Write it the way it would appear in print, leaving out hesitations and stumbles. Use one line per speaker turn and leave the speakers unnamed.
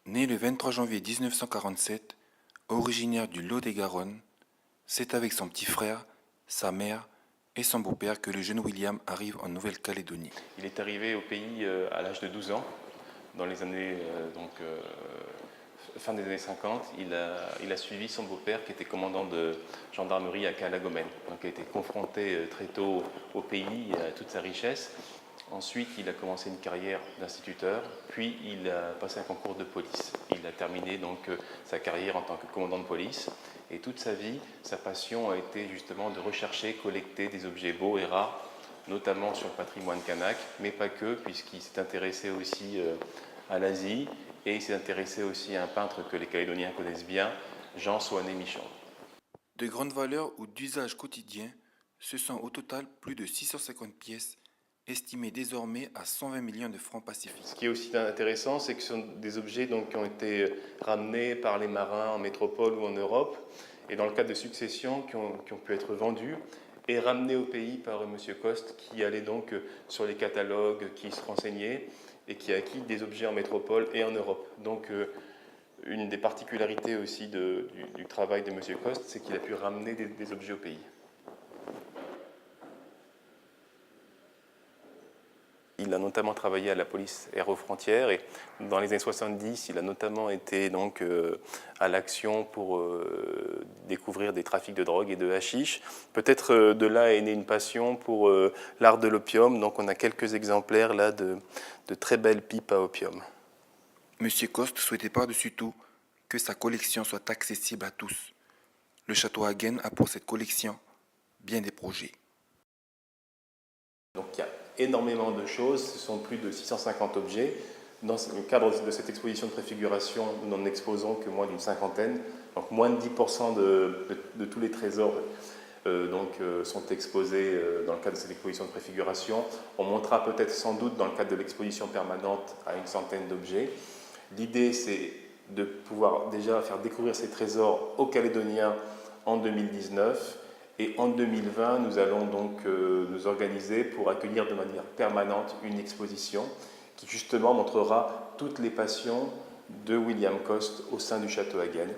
Né le 23 janvier 1947, originaire du Lot-et-Garonne, c'est avec son petit frère, sa mère et son beau-père que le jeune William arrive en Nouvelle-Calédonie.
Il est arrivé au pays à l'âge de 12 ans, dans les années, fin des années 50. Il a suivi son beau-père qui était commandant de gendarmerie à Calagomène. Donc il a été confronté très tôt au pays et à toute sa richesse. Ensuite, il a commencé une carrière d'instituteur, puis il a passé un concours de police. Il a terminé donc sa carrière en tant que commandant de police. Et toute sa vie, sa passion a été justement de rechercher, collecter des objets beaux et rares, notamment sur le patrimoine kanak, mais pas que, puisqu'il s'est intéressé aussi à l'Asie et il s'est intéressé aussi à un peintre que les Calédoniens connaissent bien, Jean Soanet Michon.
De grande valeur ou d'usage quotidien, ce sont au total plus de 650 pièces, estimées désormais à 120 millions de francs pacifiques.
Ce qui est aussi intéressant, c'est que ce sont des objets donc, qui ont été ramenés par les marins en métropole ou en Europe, et dans le cadre de successions qui ont pu être vendus et ramenés au pays par M. Coste, qui allait donc sur les catalogues, qui se renseignait et qui a acquis des objets en métropole et en Europe. Donc une des particularités aussi du travail de M. Coste, c'est qu'il a pu ramener des objets au pays. Il a notamment travaillé à la police aéro frontières et dans les années 70, il a notamment été donc à l'action pour découvrir des trafics de drogue et de hashish. Peut-être de là est née une passion pour l'art de l'opium. Donc on a quelques exemplaires là de très belles pipes à opium.
Monsieur Coste souhaitait par-dessus tout que sa collection soit accessible à tous. Le château Hagen a pour cette collection bien des projets.
Donc il y a énormément de choses, ce sont plus de 650 objets. Dans le cadre de cette exposition de préfiguration, nous n'en exposons que moins d'une cinquantaine, donc moins de 10% de tous les trésors sont exposés dans le cadre de cette exposition de préfiguration. On montrera peut-être sans doute dans le cadre de l'exposition permanente à une centaine d'objets. L'idée, c'est de pouvoir déjà faire découvrir ces trésors aux Calédoniens en 2019. Et en 2020, nous allons donc nous organiser pour accueillir de manière permanente une exposition qui justement montrera toutes les passions de William Coste au sein du château Hagen.